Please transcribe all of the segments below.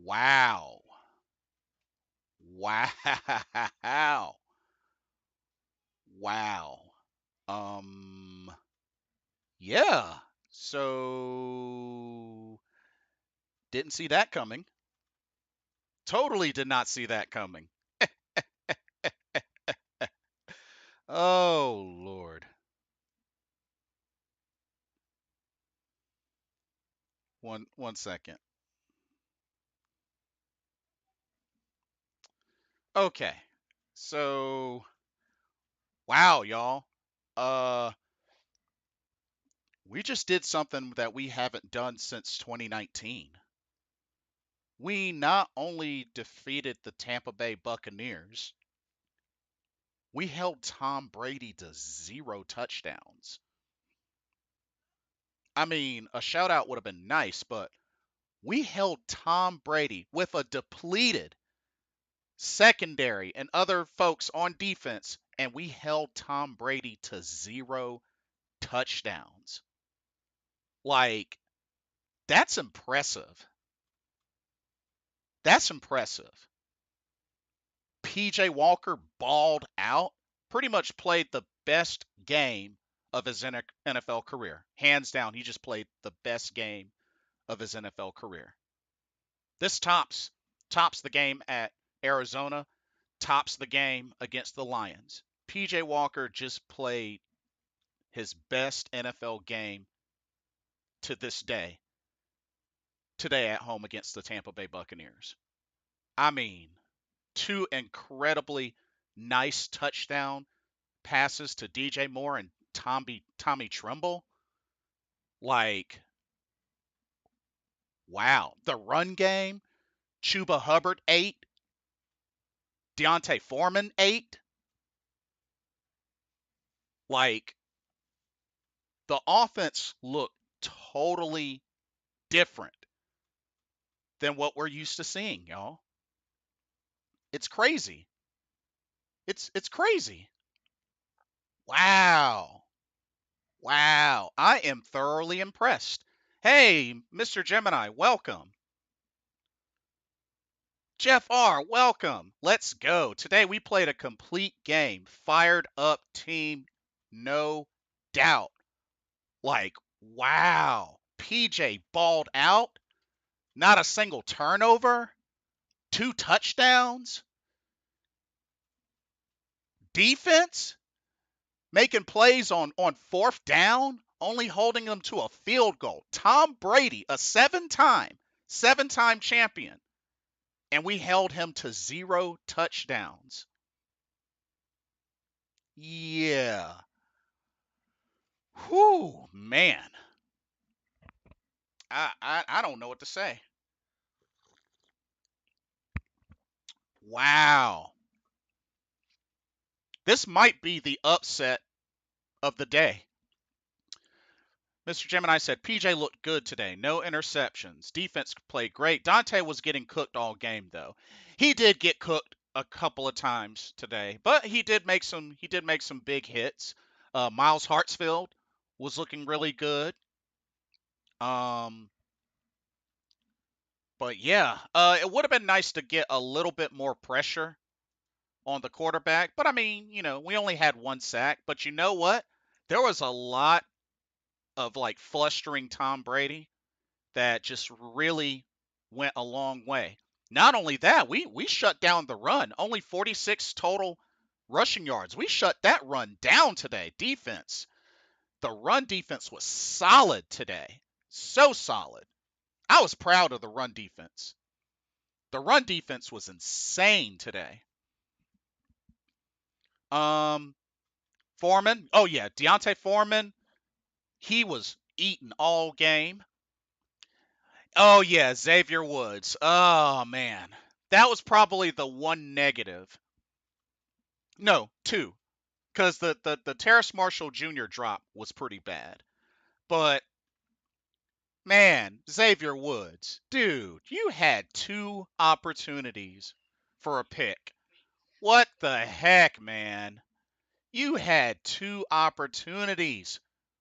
Wow. Wow. Wow. Um, yeah. So didn't see that coming. Totally did not see that coming. Oh Lord. One second. Okay. So wow, y'all. Uh we just did something that we haven't done since 2019. We not only defeated the Tampa Bay Buccaneers, we held Tom Brady to 0 touchdowns. I mean, a shout out would have been nice, but we held Tom Brady with a depleted secondary and other folks on defense, and we held Tom Brady to 0 touchdowns. Like, that's impressive. That's impressive. PJ Walker balled out, pretty much played the best game of his NFL career. Hands down, he just played the best game of his NFL career. This tops the game at Arizona, tops the game against the Lions. PJ Walker just played his best NFL game to this day, today at home against the Tampa Bay Buccaneers. I mean, two incredibly nice touchdown passes to DJ Moore and Tommy Tremble. Like, wow. The run game, Chuba Hubbard 8, Deontay Foreman 8. Like, the offense looked totally different than what we're used to seeing, y'all. It's crazy. It's crazy. Wow. Wow. I am thoroughly impressed. Hey, Mr. Gemini, welcome. Jeff R, welcome. Let's go. Today we played a complete game. Fired up team, no doubt. Like, wow. PJ balled out. Not a single turnover. 2 touchdowns. Defense making plays on fourth down, only holding them to a field goal. Tom Brady, a seven-time champion, and we held him to 0 touchdowns. Yeah. Whew, man. I don't know what to say. Wow. This might be the upset of the day. Mr. Gemini said PJ looked good today. No interceptions. Defense played great. Dante was getting cooked all game though. He did get cooked a couple of times today, but he did make some big hits. Miles Hartsfield was looking really good. Um, but yeah, it would have been nice to get a little bit more pressure on the quarterback. But I mean, we only had 1 sack. But you know what? There was a lot of like flustering Tom Brady that just really went a long way. Not only that, we shut down the run. Only 46 total rushing yards. We shut that run down today. Defense. The run defense was solid today. So solid. I was proud of the run defense. The run defense was insane today. Um, Foreman. Oh yeah, Deontay Foreman. He was eating all game. Oh yeah, Xavier Woods. Oh man, that was probably the one negative. No, two, because the Terrace Marshall Jr. drop was pretty bad. But man, Xavier Woods, dude, you had 2 opportunities for a pick. What the heck, man? You had 2 opportunities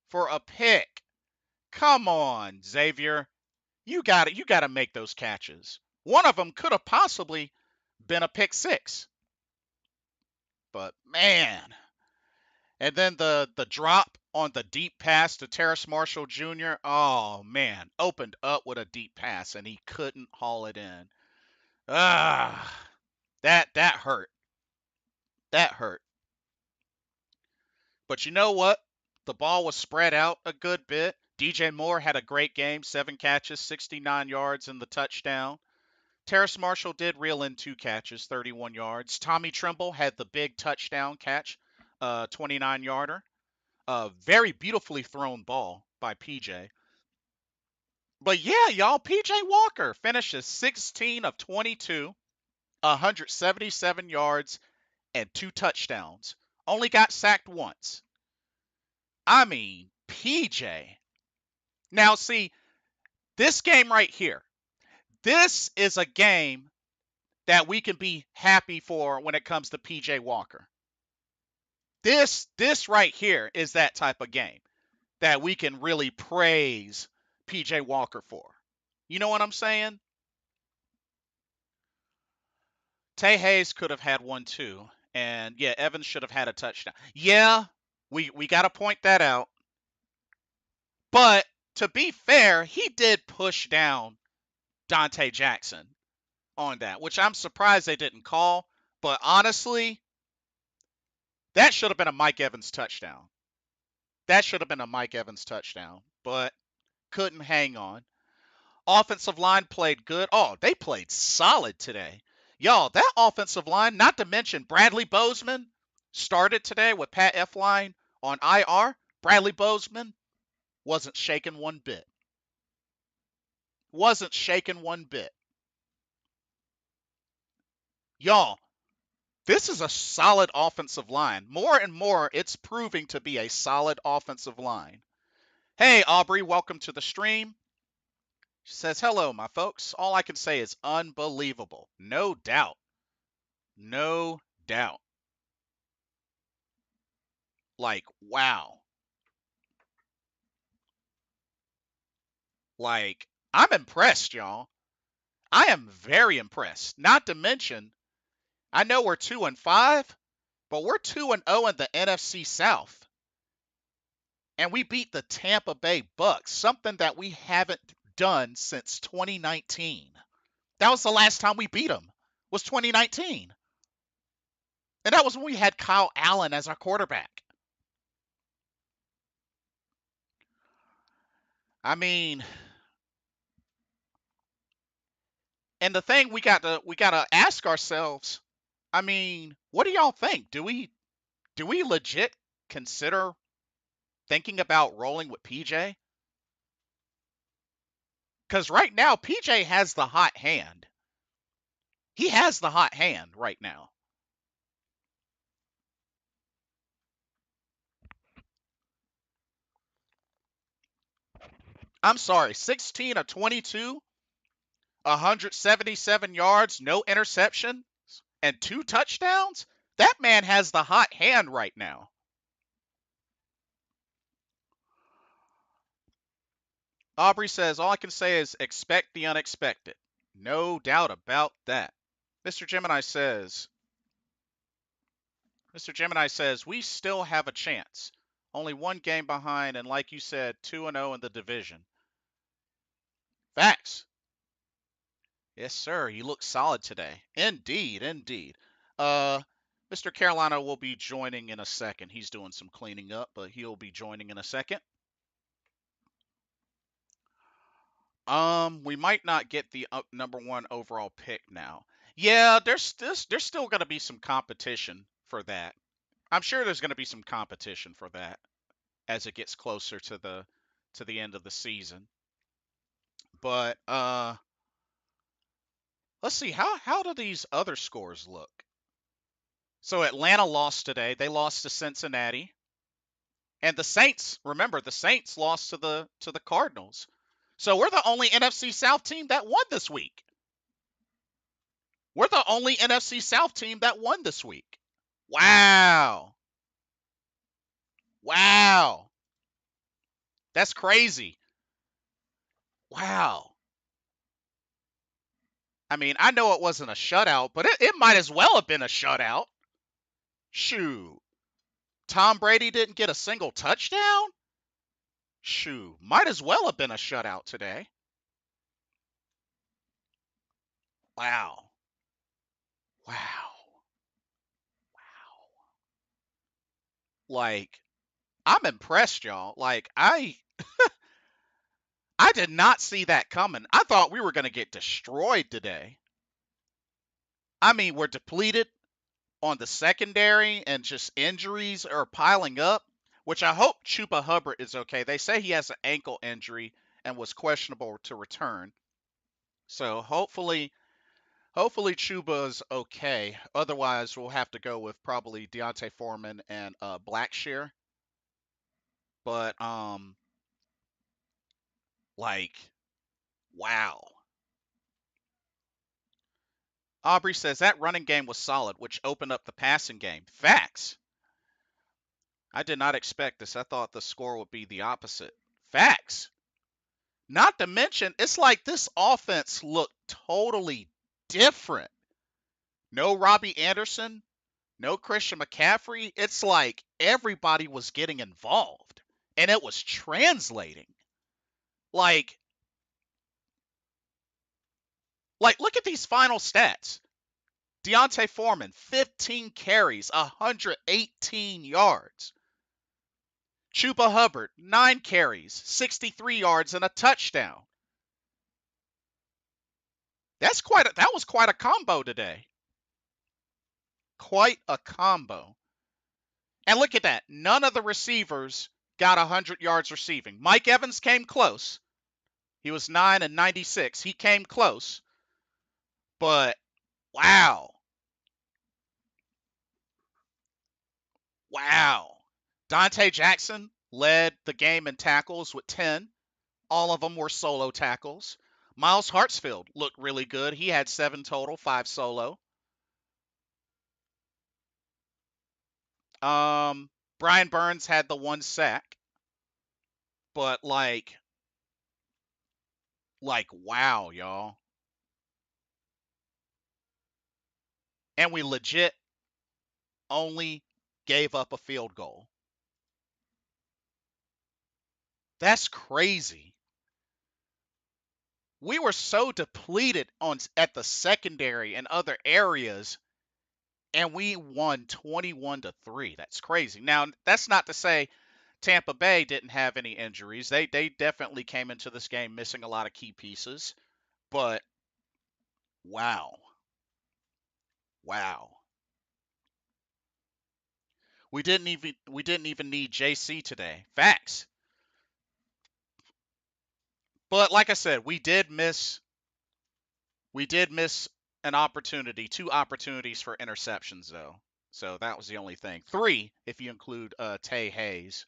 for a pick. Come on, Xavier. You got to make those catches. One of them could have possibly been a pick six. But man. And then the drop on the deep pass to Terrace Marshall Jr. Oh man, opened up with a deep pass and he couldn't haul it in. Ah, that hurt. That hurt. But you know what? The ball was spread out a good bit. DJ Moore had a great game, 7 catches, 69 yards and the touchdown. Terrace Marshall did reel in 2 catches, 31 yards. Tommy Tremble had the big touchdown catch, 29-yarder. A very beautifully thrown ball by PJ. But yeah, y'all, PJ Walker finishes 16 of 22, 177 yards, and 2 touchdowns. Only got sacked once. I mean, PJ. Now, see, this game right here, this is a game that we can be happy for when it comes to PJ Walker. This right here is that type of game that we can really praise PJ Walker for. You know what I'm saying? Tay Hayes could have had one too. And yeah, Evans should have had a touchdown. Yeah, we got to point that out. But to be fair, he did push down Dante Jackson on that, which I'm surprised they didn't call. But honestly, that should have been a Mike Evans touchdown. That should have been a Mike Evans touchdown, but couldn't hang on. Offensive line played good. Oh, they played solid today. Y'all, that offensive line, not to mention Bradley Bozeman, started today with Pat Elflein on IR. Bradley Bozeman wasn't shaking one bit. Wasn't shaking one bit. Y'all, this is a solid offensive line. More and more, it's proving to be a solid offensive line. Hey, Aubrey, welcome to the stream. She says, hello, my folks. All I can say is unbelievable. No doubt. No doubt. Like, wow. Like, I'm impressed, y'all. I am very impressed. Not to mention, I know we're 2-5, but we're 2-0 in the NFC South. And we beat the Tampa Bay Bucks, something that we haven't done since 2019. That was the last time we beat them, was 2019. And that was when we had Kyle Allen as our quarterback. I mean, and the thing we got to ask ourselves, I mean, what do y'all think? Do we legit consider thinking about rolling with PJ? Cuz right now PJ has the hot hand. He has the hot hand right now. I'm sorry, 16 of 22, 177 yards, no interception, and 2 touchdowns? That man has the hot hand right now. Aubrey says, all I can say is expect the unexpected. No doubt about that. Mr. Gemini says, we still have a chance. Only 1 game behind, and like you said, 2-0 in the division. Facts. Yes, sir. He looks solid today. Indeed, indeed. Mr. Carolina will be joining in a second. He's doing some cleaning up, but he'll be joining in a second. We might not get the number 1 overall pick now. Yeah, there's still going to be some competition for that. I'm sure there's going to be some competition for that as it gets closer to the end of the season. But let's see, how do these other scores look? So Atlanta lost today. They lost to Cincinnati. And the Saints, remember, the Saints lost to the Cardinals. So we're the only NFC South team that won this week. We're the only NFC South team that won this week. Wow. Wow. That's crazy. Wow. I mean, I know it wasn't a shutout, but it might as well have been a shutout. Shoot. Tom Brady didn't get a single touchdown? Shoot. Might as well have been a shutout today. Wow. Wow. Like, I'm impressed, y'all. Like, I did not see that coming. I thought we were going to get destroyed today. I mean, we're depleted on the secondary and just injuries are piling up, which I hope Chuba Hubbard is okay. They say he has an ankle injury and was questionable to return. So hopefully Chuba's okay. Otherwise, we'll have to go with probably Deontay Foreman and Blackshear. But like, wow. Aubrey says that running game was solid, which opened up the passing game. Facts. I did not expect this. I thought the score would be the opposite. Facts. Not to mention, it's like this offense looked totally different. No Robbie Anderson, no Christian McCaffrey. It's like everybody was getting involved and it was translating. Like, look at these final stats. Deontay Foreman, 15 carries, 118 yards. Chuba Hubbard, 9 carries, 63 yards, and a touchdown. That was quite a combo today. Quite a combo. And look at that. None of the receivers got 100 yards receiving. Mike Evans came close. He was 9 and 96. He came close. But wow. Wow. Dante Jackson led the game in tackles with 10. All of them were solo tackles. Miles Hartsfield looked really good. He had 7 total, 5 solo. Brian Burns had the 1 sack. But wow, y'all. And we legit only gave up a field goal. That's crazy. We were so depleted at the secondary and other areas, and we won 21-3. That's crazy. Now, that's not to say Tampa Bay didn't have any injuries. They definitely came into this game missing a lot of key pieces, but wow. Wow. We didn't even need JC today. Facts. But like I said, we did miss an opportunity, 2 opportunities for interceptions though. So that was the only thing. 3 if you include Tay Hayes.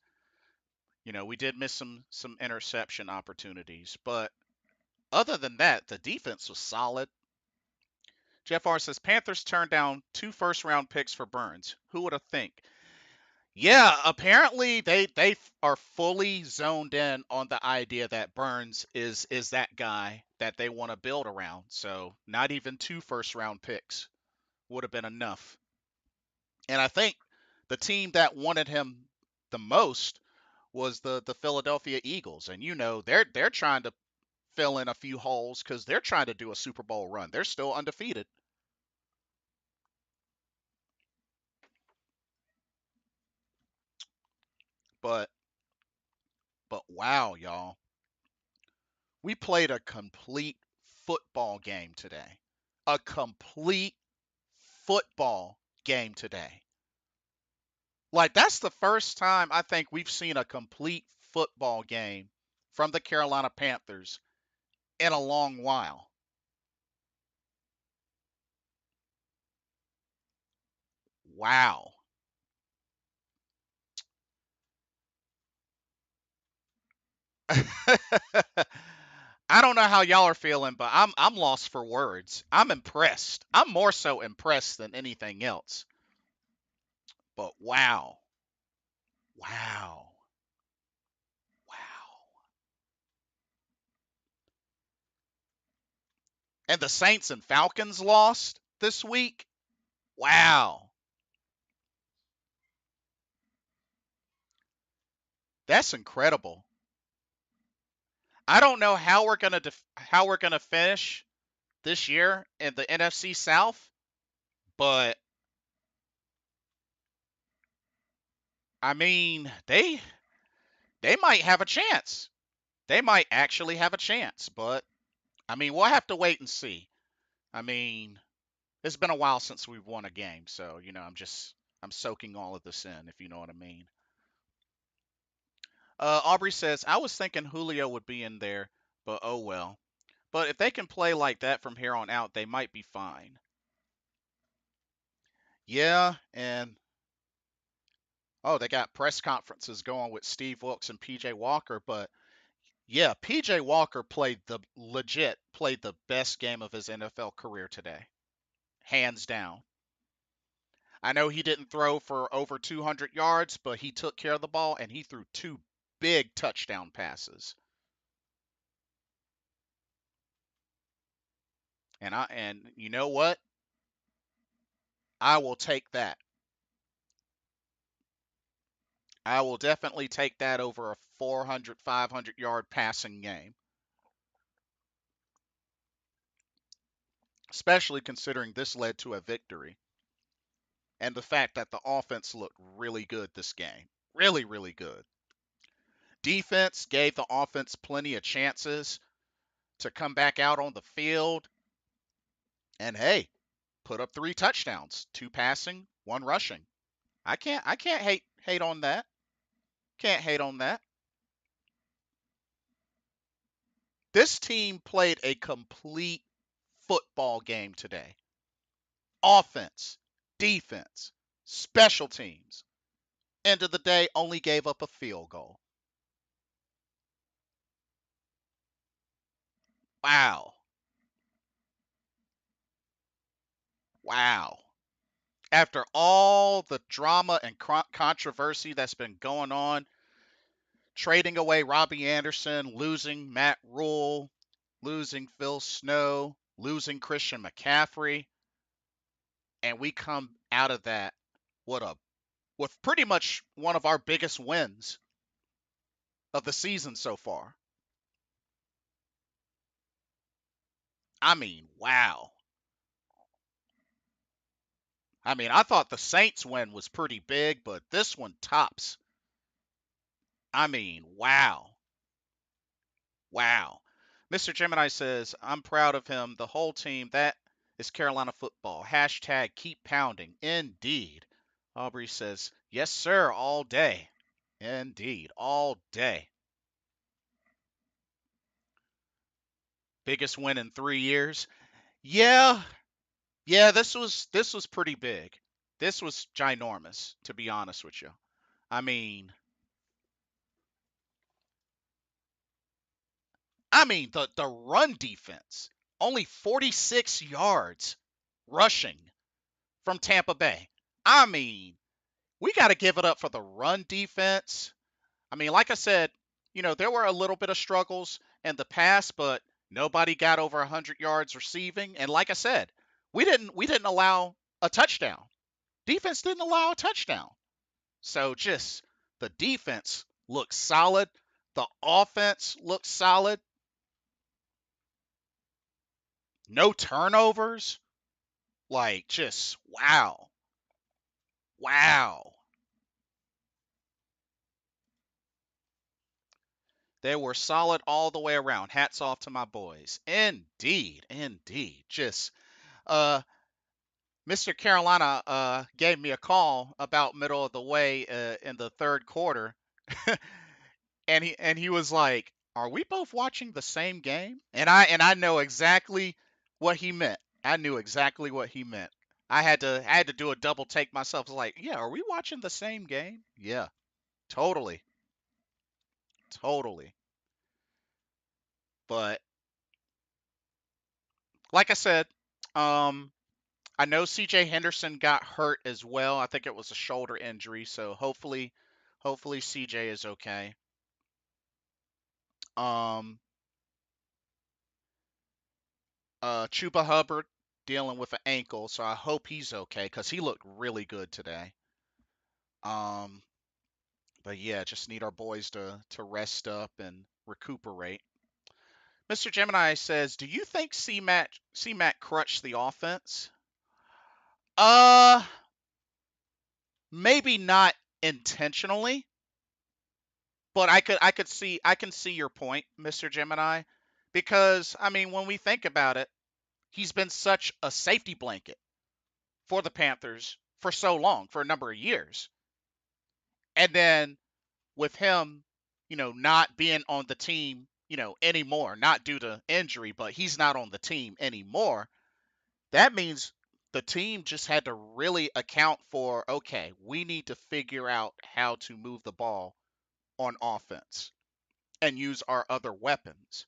We did miss some interception opportunities, but other than that, the defense was solid. Jeff R says Panthers turned down 2 first-round picks for Burns. Who would have think? Yeah, apparently they are fully zoned in on the idea that Burns is that guy that they want to build around. So not even 2 first-round picks would have been enough. And I think the team that wanted him the most was the Philadelphia Eagles. And they're trying to fill in a few holes because they're trying to do a Super Bowl run. They're still undefeated. But wow, y'all. We played a complete football game today. A complete football game today. Like, that's the first time I think we've seen a complete football game from the Carolina Panthers in a long while. Wow. I don't know how y'all are feeling, but I'm lost for words. I'm impressed. I'm more so impressed than anything else. But wow. Wow. Wow. And the Saints and Falcons lost this week. Wow. That's incredible. I don't know how we're going to how we're going to finish this year in the NFC South, but I mean, they might have a chance. They might actually have a chance, but I mean, we'll have to wait and see. I mean, it's been a while since we've won a game, so I'm soaking all of this in, if you know what I mean. Aubrey says, I was thinking Julio would be in there, but oh well. But if they can play like that from here on out, they might be fine. Yeah, and oh, they got press conferences going with Steve Wilkes and PJ Walker, but yeah, PJ Walker played the best game of his NFL career today. Hands down. I know he didn't throw for over 200 yards, but he took care of the ball and he threw two big touchdown passes. And you know what? I will take that. I will definitely take that over a 400, 500-yard passing game, especially considering this led to a victory and the fact that the offense looked really good this game. Really, really good. Defense gave the offense plenty of chances to come back out on the field. And hey, put up 3 touchdowns, 2 passing, 1 rushing. I can't hate on that. Can't hate on that. This team played a complete football game today. Offense, defense, special teams. End of the day, only gave up a field goal. Wow. Wow. After all the drama and controversy that's been going on, trading away Robbie Anderson, losing Matt Rule, losing Phil Snow, losing Christian McCaffrey, and we come out of that what a with pretty much one of our biggest wins of the season so far. I mean, wow. I mean, I thought the Saints win was pretty big, but this one tops. I mean, wow. Wow. Mr. Gemini says, I'm proud of him. The whole team. That is Carolina football. Hashtag keep pounding. Indeed. Aubrey says, yes, sir, all day. Indeed, all day. Biggest win in 3 years. Yeah, yeah, this was pretty big. This was ginormous, to be honest with you. I mean, the run defense, only 46 yards rushing from Tampa Bay. I mean, we got to give it up for the run defense. I mean, like I said, there were a little bit of struggles in the past, but nobody got over 100 yards receiving. And like I said, we didn't allow a touchdown. Defense didn't allow a touchdown. So just the defense looks solid. The offense looks solid. No turnovers. Like just wow. Wow. They were solid all the way around. Hats off to my boys. Indeed. Indeed. Just uh Mr. Carolina gave me a call about middle of the way in the third quarter, and he was like, "Are we both watching the same game?" And I know exactly what he meant. I knew exactly what he meant. I had to do a double take myself. I was like, "Yeah, are we watching the same game?" Yeah, totally, totally. But like I said, um, I know C.J. Henderson got hurt as well. I think it was a shoulder injury, so hopefully CJ is okay. Um, Chuba Hubbard dealing with an ankle, so I hope he's okay because he looked really good today. Um, but yeah, just need our boys to rest up and recuperate. Mr. Gemini says, "Do you think C-Mac crutched the offense?" Uh, maybe not intentionally, but I can see your point, Mr. Gemini, because I mean, when we think about it, he's been such a safety blanket for the Panthers for so long, for a number of years. And then with him, not being on the team, anymore, not due to injury, but he's not on the team anymore. That means the team just had to really account for, okay, we need to figure out how to move the ball on offense and use our other weapons.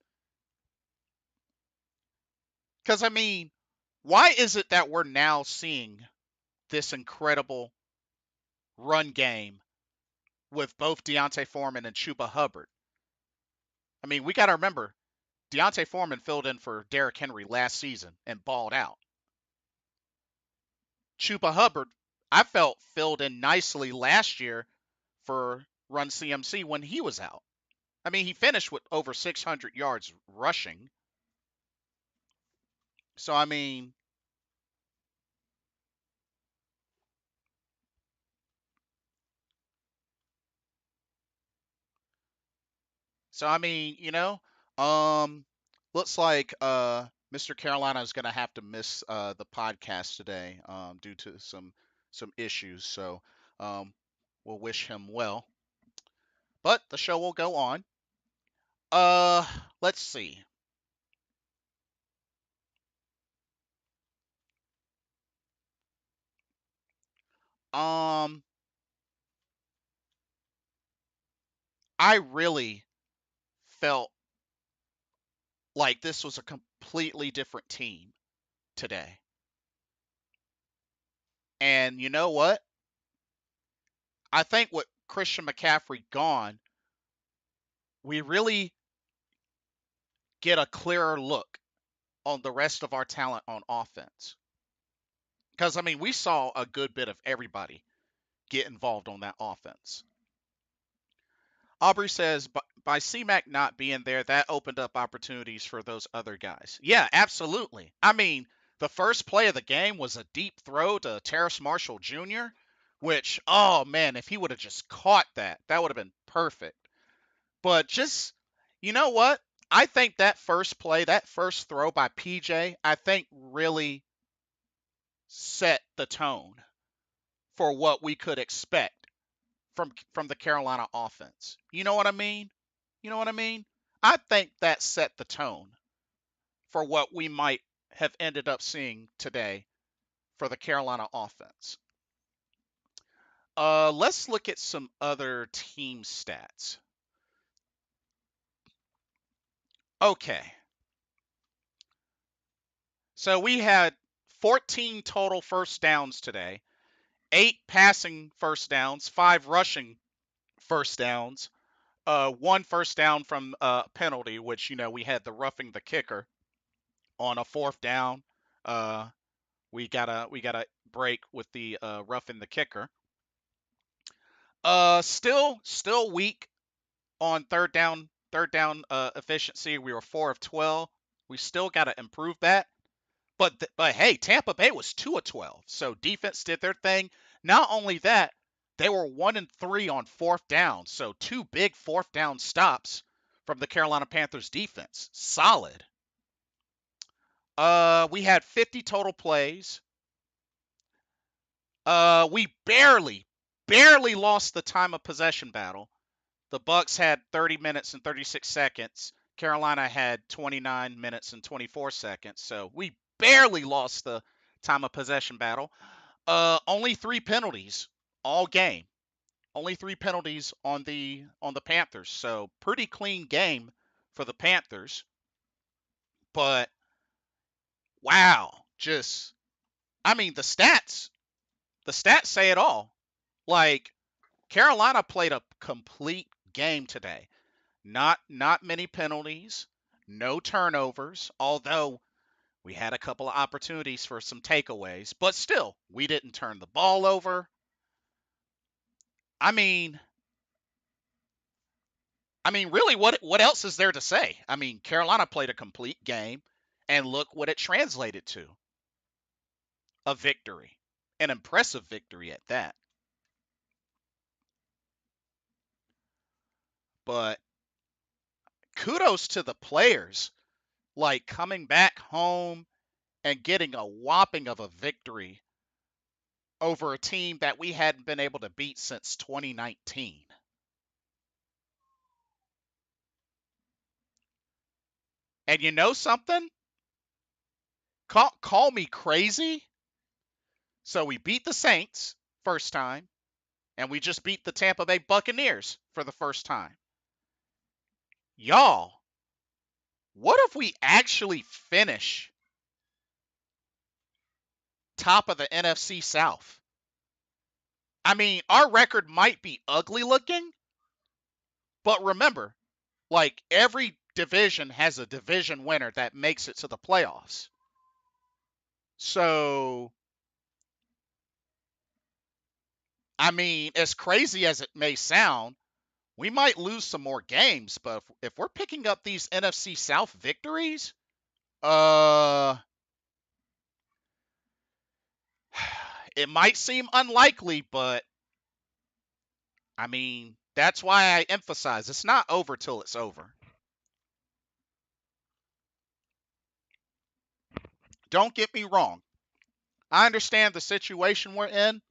Because, I mean, why is it that we're now seeing this incredible run game with both Deontay Foreman and Chuba Hubbard? I mean, we got to remember, Deontay Foreman filled in for Derrick Henry last season and balled out. Chuba Hubbard, I felt, filled in nicely last year for Run CMC when he was out. I mean, he finished with over 600 yards rushing. So, I mean, um, looks like Mr. Carolina is gonna have to miss the podcast today due to some issues. So, um, we'll wish him well. But the show will go on. Uh, let's see. Um, I really felt like this was a completely different team today. And you know what? I think with Christian McCaffrey gone, we really get a clearer look on the rest of our talent on offense. Because, I mean, we saw a good bit of everybody get involved on that offense. Aubrey says, by C-Mac not being there, that opened up opportunities for those other guys. Yeah, absolutely. I mean, the first play of the game was a deep throw to Terrace Marshall Jr., which, oh man, if he would have just caught that, that would have been perfect. But just, you know what? I think that first play, that first throw by PJ, I think really set the tone for what we could expect from the Carolina offense. You know what I mean? You know what I mean? I think that set the tone for what we might have ended up seeing today for the Carolina offense. Let's look at some other team stats. Okay. So we had 14 total first downs today, 8 passing first downs, 5 rushing first downs, 1 first down from penalty, which we had the roughing the kicker on a fourth down. Uh, we got a break with the roughing the kicker. Still weak on third down efficiency. We were 4 of 12. We still got to improve that. But hey, Tampa Bay was 2 of 12. So defense did their thing. Not only that, they were 1 and 3 on fourth down. So 2 big fourth down stops from the Carolina Panthers defense. Solid. We had 50 total plays. We barely lost the time of possession battle. The Bucks had 30 minutes and 36 seconds. Carolina had 29 minutes and 24 seconds. So we barely lost the time of possession battle. Only 3 penalties all game. Only 3 penalties on the Panthers. So pretty clean game for the Panthers. But wow, just I mean the stats say it all. Like Carolina played a complete game today. Not many penalties, no turnovers. Although We had a couple of opportunities for some takeaways, but still, we didn't turn the ball over. I mean, really, what else is there to say? I mean, Carolina played a complete game, and look what it translated to: a victory, an impressive victory at that. But kudos to the players, like coming back home and getting a whopping of a victory over a team that we hadn't been able to beat since 2019. And you know something? Call me crazy. So we beat the Saints first time, and we just beat the Tampa Bay Buccaneers for the first time. Y'all, what if we actually finish top of the NFC South? I mean, our record might be ugly looking, but remember, like every division has a division winner that makes it to the playoffs. So, I mean, as crazy as it may sound, we might lose some more games, but if we're picking up these NFC South victories, uh, it might seem unlikely, but I mean, that's why I emphasize it's not over till it's over. Don't get me wrong. I understand the situation we're in,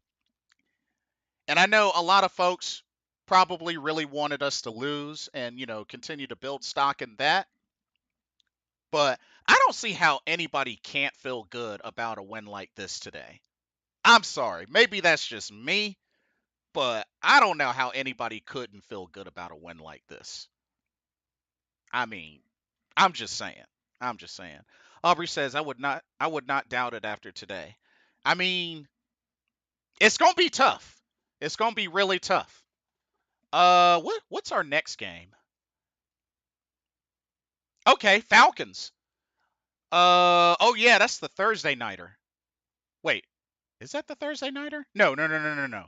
and I know a lot of folks probably really wanted us to lose and, continue to build stock in that. But I don't see how anybody can't feel good about a win like this today. I'm sorry. Maybe that's just me, but I don't know how anybody couldn't feel good about a win like this. I mean, I'm just saying. I'm just saying. Aubrey says I would not doubt it after today. I mean, it's going to be tough. It's going to be really tough. What's our next game? Okay, Falcons. Oh yeah, that's the Thursday nighter. Wait, is that the Thursday nighter? No, no, no, no, no, no.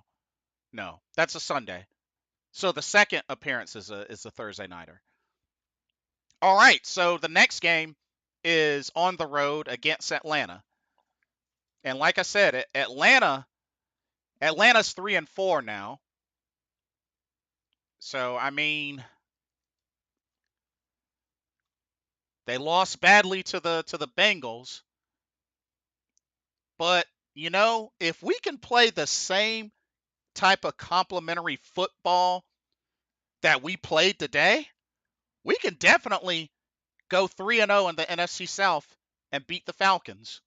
No, that's a Sunday. So the second appearance is a Thursday nighter. All right, so the next game is on the road against Atlanta. And like I said, Atlanta's 3-4 now. So I mean, they lost badly to the Bengals, but if we can play the same type of complementary football that we played today, we can definitely go 3-0 in the NFC South and beat the Falcons.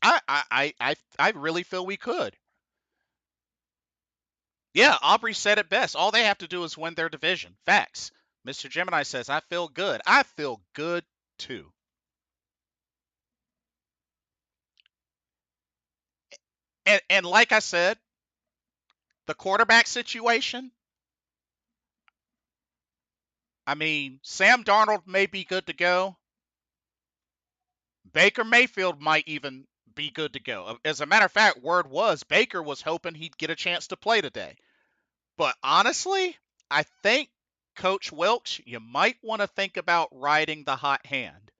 I really feel we could. Yeah, Aubrey said it best. All they have to do is win their division. Facts. Mr. Gemini says, I feel good. I feel good too. And like I said, the quarterback situation, I mean, Sam Darnold may be good to go. Baker Mayfield might even be good to go. As a matter of fact, word was Baker was hoping he'd get a chance to play today. But honestly, I think Coach Wilkes, you might want to think about riding the hot hand.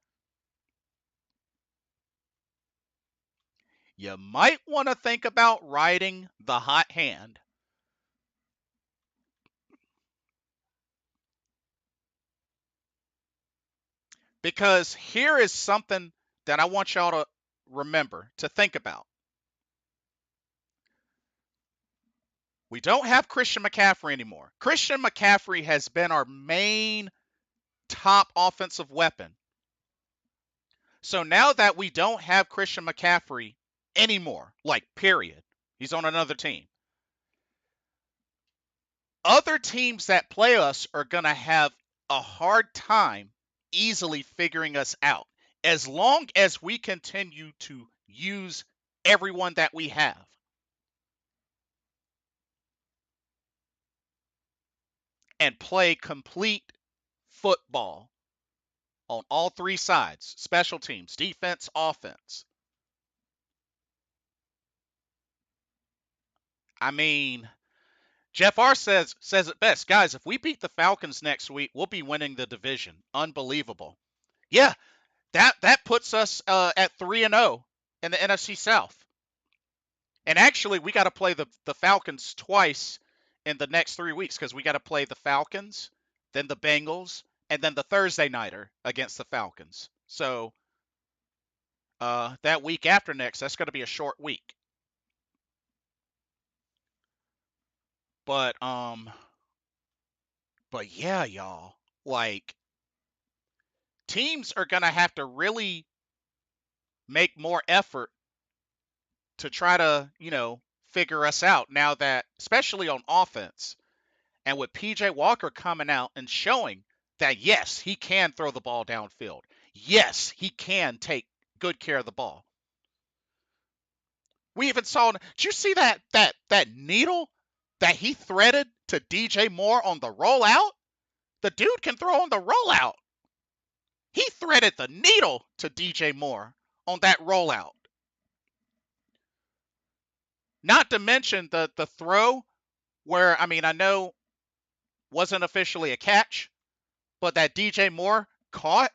You might want to think about riding the hot hand. Because here is something that I want y'all to remember, to think about. We don't have Christian McCaffrey anymore. Christian McCaffrey has been our main top offensive weapon. So now that we don't have Christian McCaffrey anymore, like, period, he's on another team. Other teams that play us are going to have a hard time easily figuring us out as long as we continue to use everyone that we have. And play complete football on all three sides, special teams, defense, offense. I mean, Jeff R says it best. Guys, if we beat the Falcons next week, we'll be winning the division. Unbelievable. Yeah, that puts us at 3-0 in the NFC South. And actually, we got to play the Falcons twice in the next 3 weeks because we got to play the Falcons, then the Bengals, and then the Thursday nighter against the Falcons. So that week after next, that's going to be a short week. But yeah, y'all, like teams are going to have to really make more effort to try to, figure us out now that, especially on offense, and with PJ Walker coming out and showing that, yes, he can throw the ball downfield. Yes, he can take good care of the ball. We even saw, did you see that needle that he threaded to DJ Moore on the rollout? The dude can throw on the rollout. He threaded the needle to DJ Moore on that rollout. Not to mention the throw where, I know wasn't officially a catch, but that DJ Moore caught,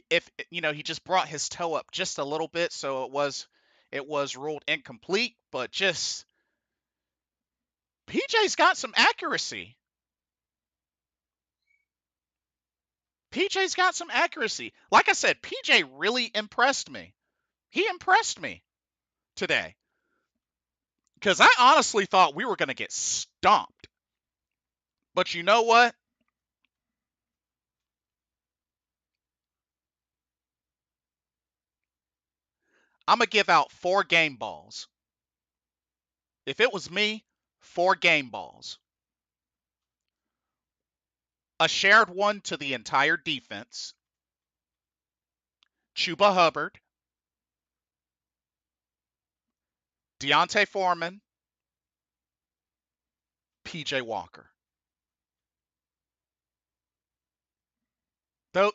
if he just brought his toe up just a little bit, so it was ruled incomplete. But just PJ's got some accuracy. PJ's got some accuracy. Like I said, PJ really impressed me. He impressed me today because I honestly thought we were going to get stomped. But you know what? I'm going to give out 4 game balls. If it was me, 4 game balls. A shared one to the entire defense. Chuba Hubbard, Deontay Foreman, PJ Walker.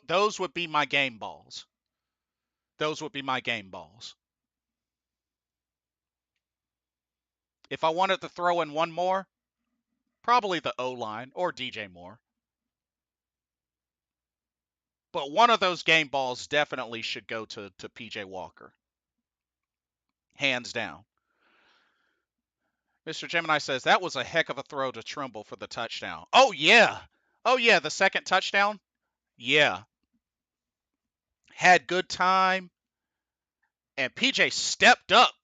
Those would be my game balls. Those would be my game balls. If I wanted to throw in one more, probably the O-line or DJ Moore. But one of those game balls definitely should go to PJ Walker. Hands down. Mr. Gemini says that was a heck of a throw to Trimble for the touchdown. Oh, yeah. Oh, yeah. The second touchdown? Yeah. Had good time. And PJ stepped up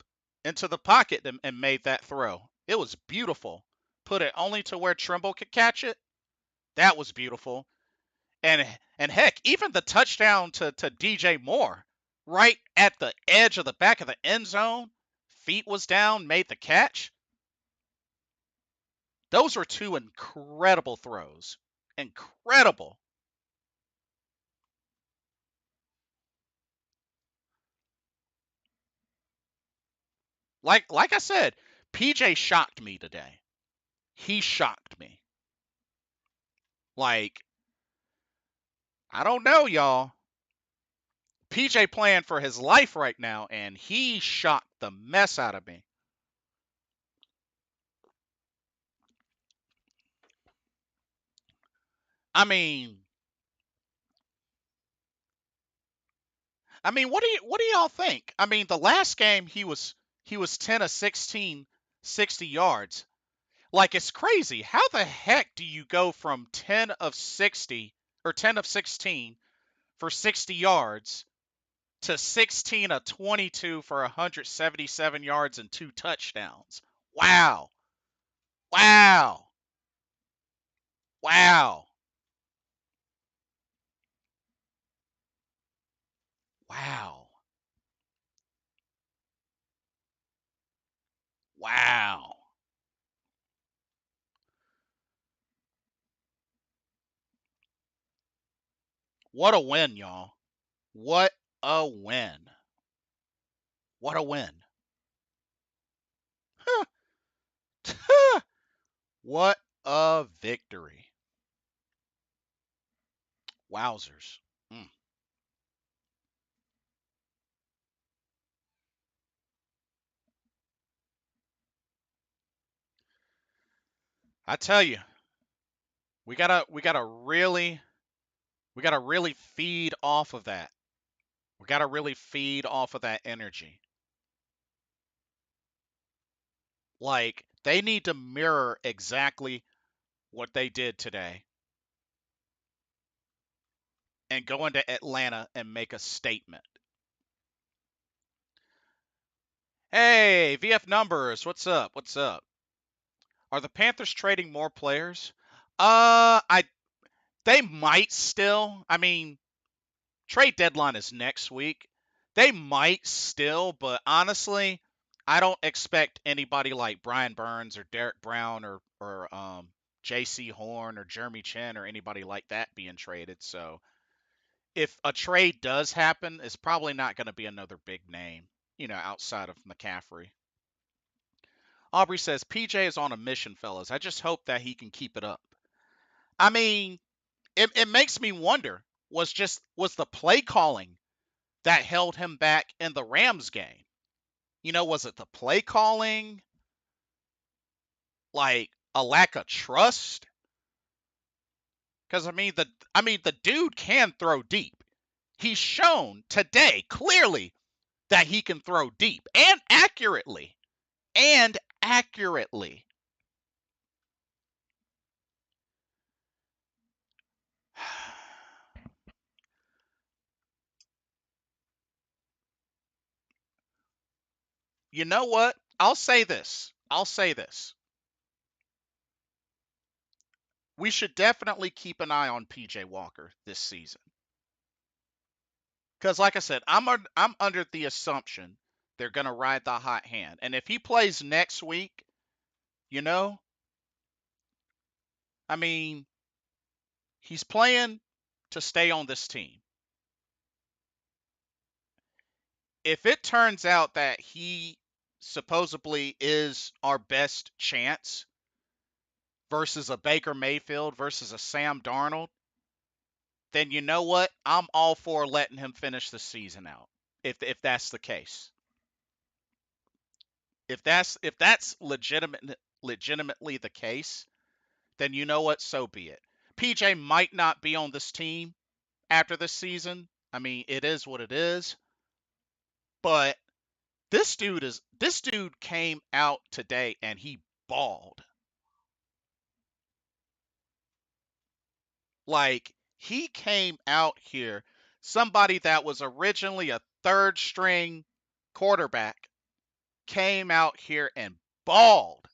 into the pocket and made that throw. It was beautiful. Put it only to where Trimble could catch it. That was beautiful. And heck, even the touchdown to DJ Moore, right at the edge of the back of the end zone, feet was down, made the catch. Those were 2 incredible throws. Incredible. Like I said, PJ shocked me today. He shocked me. Like, I don't know, y'all. PJ playing for his life right now, and he shocked the mess out of me. I mean, what do y'all think? I mean, the last game he was 10 of 16, 60 yards. Like, it's crazy. How the heck do you go from 10 of 60 or 10 of 16 for 60 yards to 16 of 22 for 177 yards and 2 touchdowns? Wow. Wow. Wow. Wow. Wow. What a win, y'all. What a win. What a win. What a victory. Wowzers. Mm. I tell you, we gotta really feed off of that. We gotta really feed off of that energy. Like they need to mirror exactly what they did today and go into Atlanta and make a statement. Hey, VF Numbers, what's up? What's up? Are the Panthers trading more players? I they might still. I mean, trade deadline is next week. They might still, but honestly, I don't expect anybody like Brian Burns or Derek Brown or J.C. Horn or Jeremy Chin or anybody like that being traded. So if a trade does happen, it's probably not going to be another big name, outside of McCaffrey. Aubrey says PJ is on a mission, fellas. I just hope that he can keep it up. I mean, it makes me wonder, was the play calling that held him back in the Rams game? Was it the play calling, like a lack of trust? Because I mean the dude can throw deep. He's shown today clearly that he can throw deep and accurately. And accurately. You know what? I'll say this. I'll say this. We should definitely keep an eye on PJ Walker this season. Because, like I said, I'm under the assumption they're going to ride the hot hand. And if he plays next week, you know, I mean, he's playing to stay on this team. If it turns out that he supposedly is our best chance versus a Baker Mayfield versus a Sam Darnold, then you know what? I'm all for letting him finish the season out. If that's the case. If that's legitimately the case, then you know what? So be it. PJ might not be on this team after this season. I mean, it is what it is. But this dude came out today and he balled. Like he came out here, somebody that was originally a third string quarterback came out here and balled.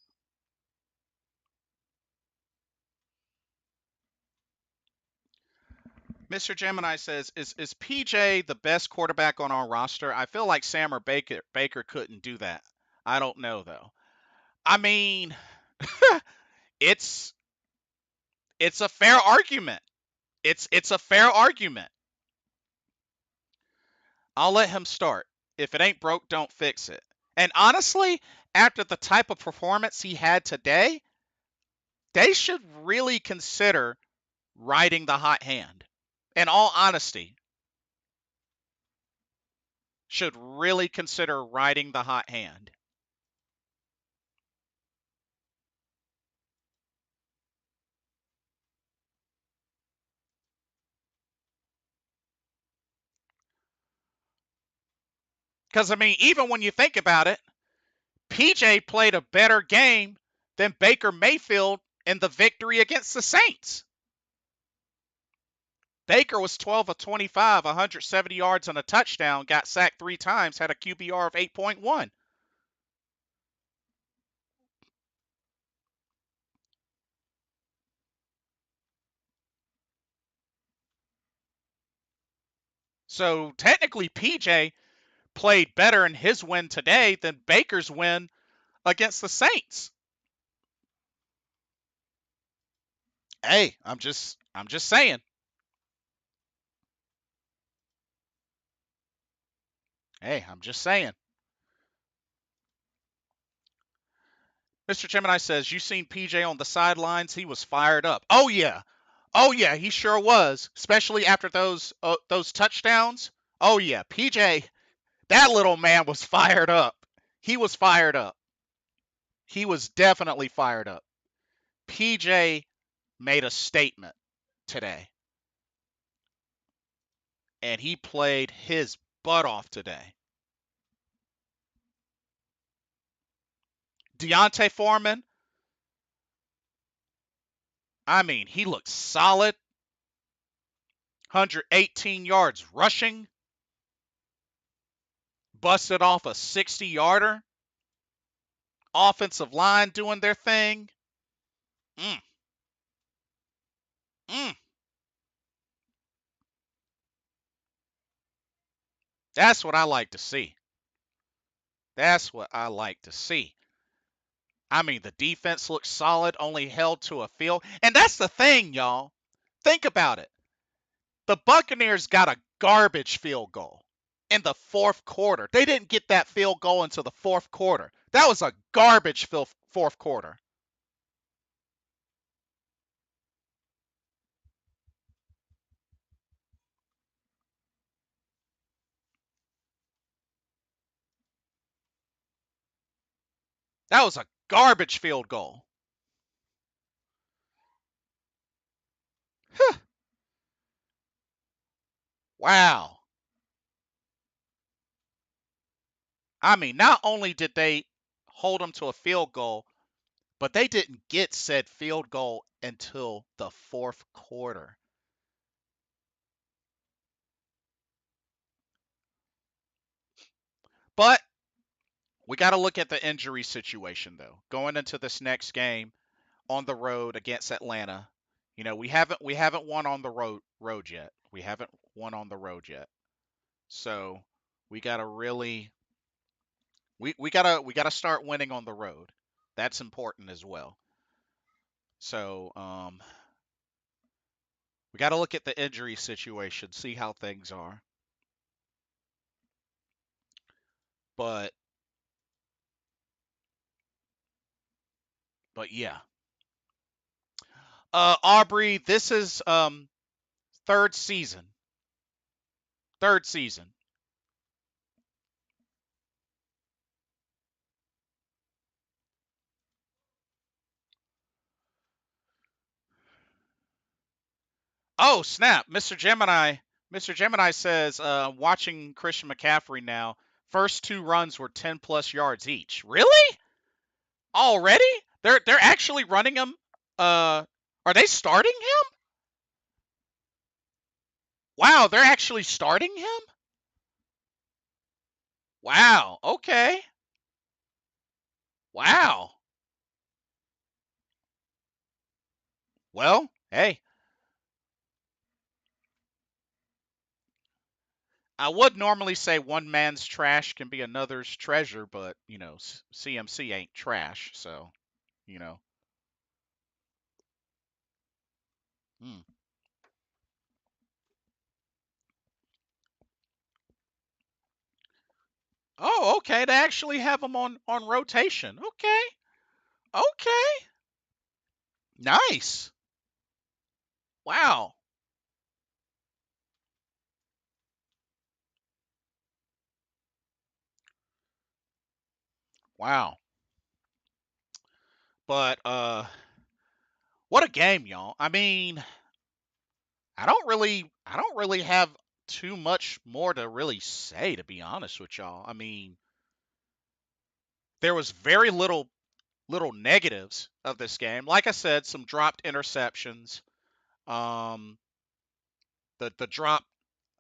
Mr. Gemini says, is PJ the best quarterback on our roster? I feel like Sam or Baker couldn't do that. I don't know though. I mean, it's it's a fair argument. It's a fair argument. I'll let him start. If it ain't broke, don't fix it. And honestly, after the type of performance he had today, they should really consider riding the hot hand. In all honesty, should really consider riding the hot hand. Because, I mean, even when you think about it, PJ played a better game than Baker Mayfield in the victory against the Saints. Baker was 12 of 25, 170 yards and a touchdown, got sacked 3 times, had a QBR of 8.1. So technically, PJ played better in his win today than Baker's win against the Saints. Hey, I'm just saying. Hey, I'm just saying. Mr. Gemini says, you seen PJ on the sidelines? He was fired up. Oh, yeah. Oh yeah, he sure was, especially after those touchdowns. Oh yeah, PJ, that little man was fired up. He was fired up. He was definitely fired up. PJ made a statement today, and he played his butt off today. Deontay Foreman, I mean, he looked solid. 118 yards rushing, busted off a 60-yarder. Offensive line doing their thing. Mm, mm. That's what I like to see. That's what I like to see. I mean, the defense looks solid, only held to a field. And that's the thing, y'all. Think about it. The Buccaneers got a garbage field goal in the fourth quarter. They didn't get that field goal until the fourth quarter. That was a garbage fourth quarter. That was a garbage field goal. Wow. I mean, not only did they hold them to a field goal, but they didn't get said field goal until the fourth quarter. But we got to look at the injury situation though. Going into this next game on the road against Atlanta, we haven't won on the road yet. We haven't won on the road yet. So we got to really we got to start winning on the road. That's important as well. So we got to look at the injury situation, see how things are. But yeah. Aubrey, this is third season. Third season. Oh, snap. Mr. Gemini says watching Christian McCaffrey now, first two runs were 10 plus yards each. Really? Already? They're actually running him. Are they starting him? Wow, they're actually starting him? Wow. Okay. Wow. Well, hey, I would normally say one man's trash can be another's treasure, but CMC ain't trash, so you know. Hmm. Oh, okay. They actually have him on rotation. Okay. Okay. Nice. Wow. Wow. But what a game, y'all. I mean, I don't really have too much more to really say, to be honest with y'all. I mean, there was very little negatives of this game. Like I said, some dropped interceptions. Um the drop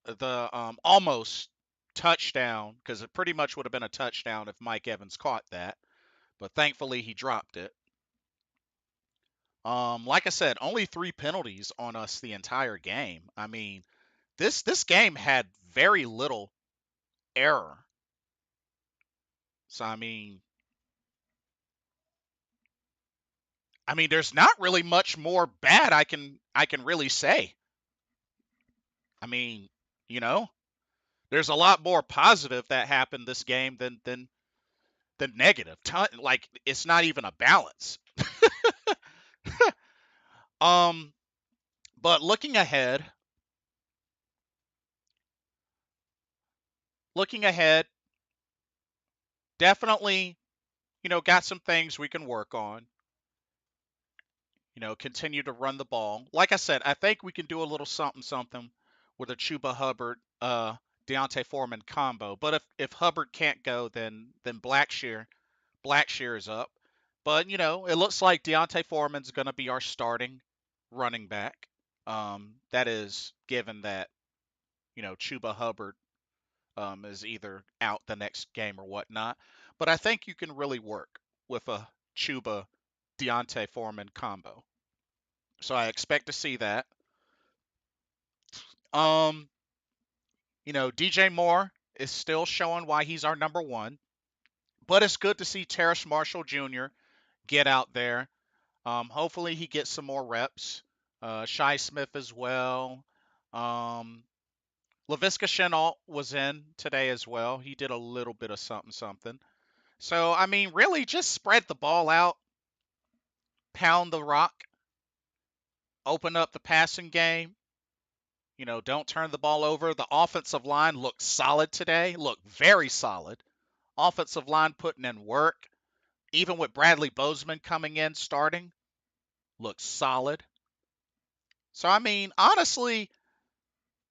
the almost touchdown, because it pretty much would have been a touchdown if Mike Evans caught that, but thankfully he dropped it. Like I said, only 3 penalties on us the entire game. I mean, this game had very little error. So I mean there's not really much more bad I can really say. I mean, you know, there's a lot more positive that happened this game than negative. Like, it's not even a balance. Um But looking ahead, definitely, got some things we can work on. Continue to run the ball. Like I said, I think we can do a little something something with a Chuba Hubbard, Deontay Foreman combo. But if Hubbard can't go, then Blackshear is up. But it looks like Deontay Foreman's going to be our starting running back. That is given that Chuba Hubbard is either out the next game or whatnot. But I think you can really work with a Chuba Deontay Foreman combo. So I expect to see that. Um, DJ Moore is still showing why he's our number one, but it's good to see Terrace Marshall Jr. get out there. Hopefully he gets some more reps. Shi Smith as well. Um, Laviska Shenault was in today as well. He did a little bit of something something. So I mean, really, just spread the ball out, pound the rock, open up the passing game. Don't turn the ball over. The offensive line looked solid today, looked very solid. Offensive line putting in work, even with Bradley Bozeman coming in starting, looked solid. So I mean, honestly,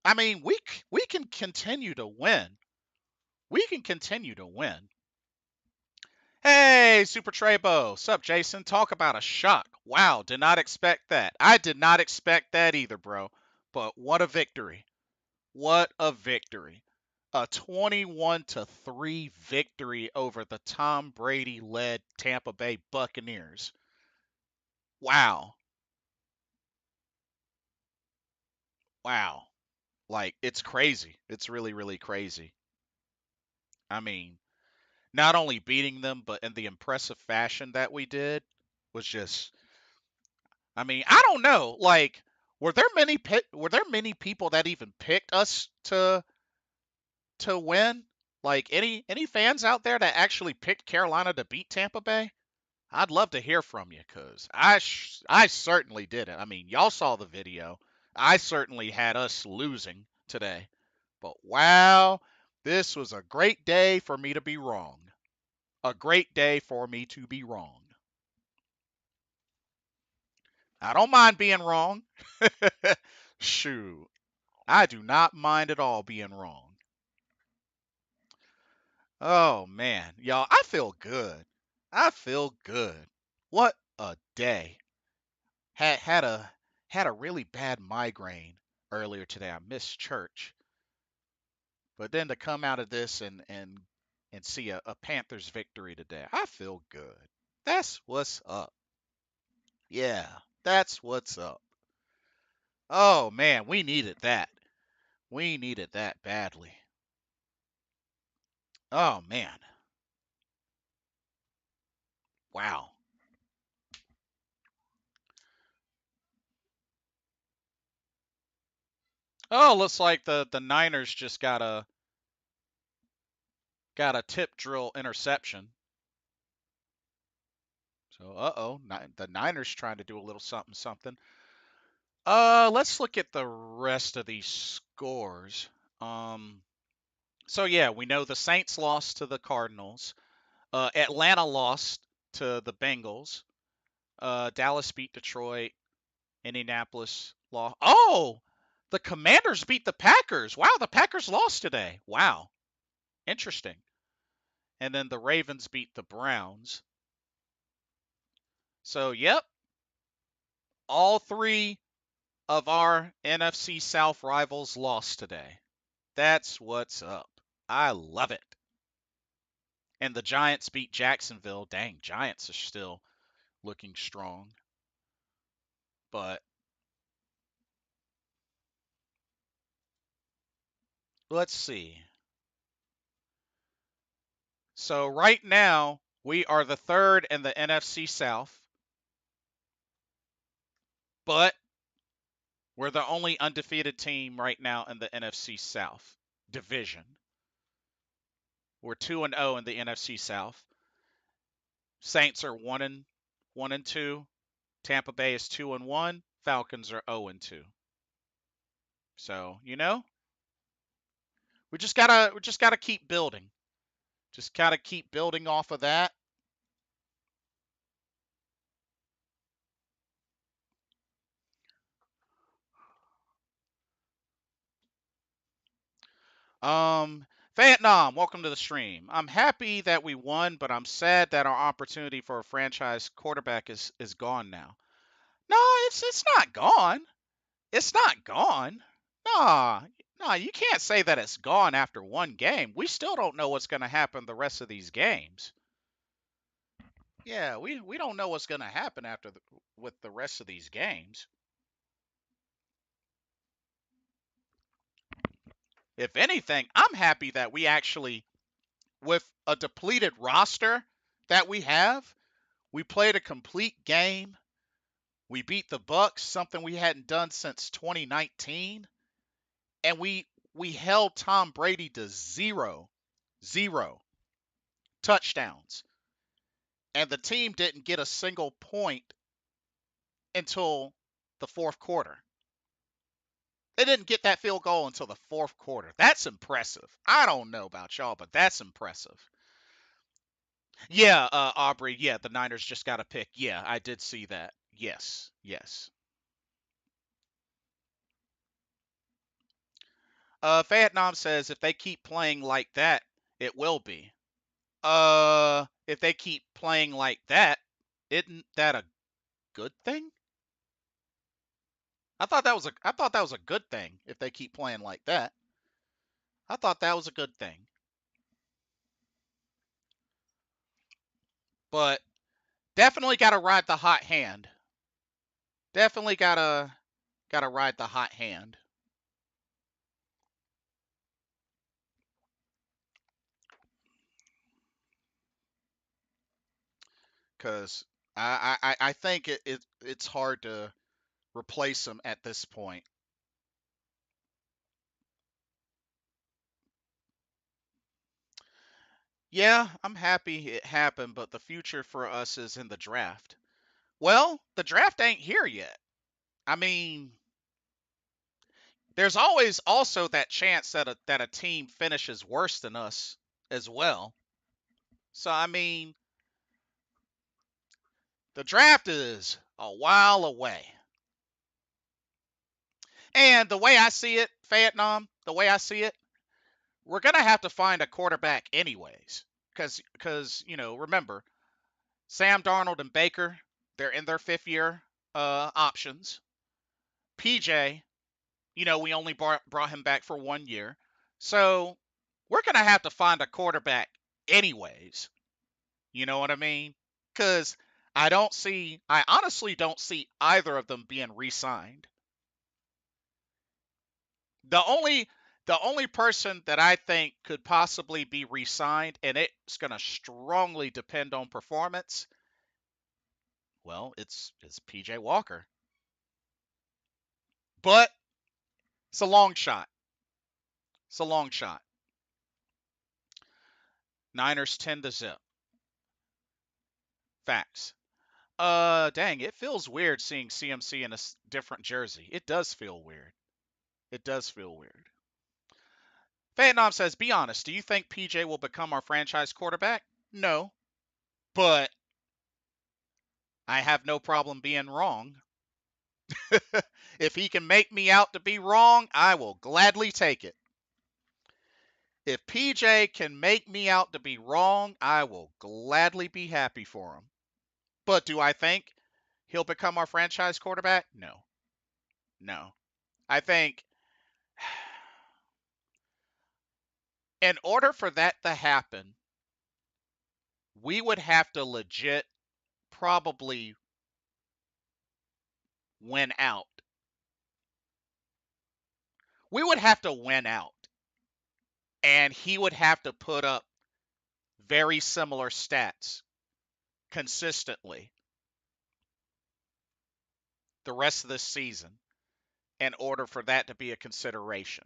we can continue to win. We can continue to win. Hey, Super Trebo. Sup, Jason? Talk about a shock. Wow, did not expect that. I did not expect that either, bro. But what a victory. What a victory. A 21-3 victory over the Tom Brady led Tampa Bay Buccaneers. Wow. Wow. Like, it's crazy. It's really, really crazy. I mean, not only beating them, but in the impressive fashion that we did was just, I mean, I don't know. Like, were there many people that even picked us to win? Like any fans out there that actually picked Carolina to beat Tampa Bay? I'd love to hear from you, cause I certainly didn't. I mean, y'all saw the video. I certainly had us losing today. But wow, this was a great day for me to be wrong. A great day for me to be wrong. I don't mind being wrong. Shoot, I do not mind at all being wrong. Oh man, y'all, I feel good. I feel good. What a day. Had a really bad migraine earlier today. I missed church. But then to come out of this and see a Panthers victory today, I feel good. That's what's up. Yeah, that's what's up. Oh man, we needed that. We needed that badly. Oh man. Wow. Oh, looks like the Niners just got a tip drill interception. So, uh-oh, the Niners trying to do a little something something. Let's look at the rest of these scores. Um, so yeah, we know the Saints lost to the Cardinals. Atlanta lost to the Bengals. Dallas beat Detroit. Indianapolis lost. Oh, the Commanders beat the Packers. Wow, the Packers lost today. Wow, interesting. And then the Ravens beat the Browns. So, yep, all three of our NFC South rivals lost today. That's what's up. I love it. And the Giants beat Jacksonville. Dang, Giants are still looking strong. But let's see. So right now, we are the third in the NFC South, but we're the only undefeated team right now in the NFC South division. We're 2-0 in the NFC South. Saints are 1-2. Tampa Bay is 2-1. Falcons are 0-2. So, we just gotta keep building. Just gotta keep building off of that. Um, Vietnam, welcome to the stream. I'm happy that we won, but I'm sad that our opportunity for a franchise quarterback is gone now. No, it's not gone. It's not gone. Nah, nah, you can't say that it's gone after one game. We still don't know what's going to happen the rest of these games. Yeah, we don't know what's going to happen with the rest of these games. If anything, I'm happy that we actually, with a depleted roster that we played a complete game. We beat the Bucks, something we hadn't done since 2019, and we held Tom Brady to zero touchdowns. And the team didn't get a single point until the fourth quarter. They didn't get that field goal until the fourth quarter. That's impressive. I don't know about y'all, but that's impressive. Yeah, Aubrey. Yeah, the Niners just got a pick. Yeah, I did see that. Yes, yes. Vietnam says if they keep playing like that, it will be. If they keep playing like that, isn't that a good thing? I thought that was a good thing if they keep playing like that. I thought that was a good thing. But definitely got to ride the hot hand. Definitely got to ride the hot hand. Cuz I think it's hard to replace him at this point. Yeah, I'm happy it happened, but the future for us is in the draft. Well, the draft ain't here yet. I mean, there's always also that chance that a team finishes worse than us as well. So I mean, the draft is a while away. And the way I see it, Vietnam, the way I see it, we're gonna have to find a quarterback anyways. Because remember, Sam Darnold and Baker, they're in their fifth year options. PJ, we only brought him back for 1 year. So we're going to have to find a quarterback anyways. You know what I mean? Because I honestly don't see either of them being re signed. The only. The only person that I think could possibly be re signed, and it's going to strongly depend on performance, well, it's PJ Walker. But it's a long shot. It's a long shot. Niners 10-0. Facts. Dang, it feels weird seeing CMC in a different jersey. It does feel weird. It does feel weird. Vietnam says, be honest, do you think PJ will become our franchise quarterback? No, but I have no problem being wrong. If he can make me out to be wrong, I will gladly take it. If PJ can make me out to be wrong, I will gladly be happy for him. But do I think he'll become our franchise quarterback? No. No. I think in order for that to happen, we would have to legit probably win out. We would have to win out. And he would have to put up very similar stats consistently the rest of this season in order for that to be a consideration.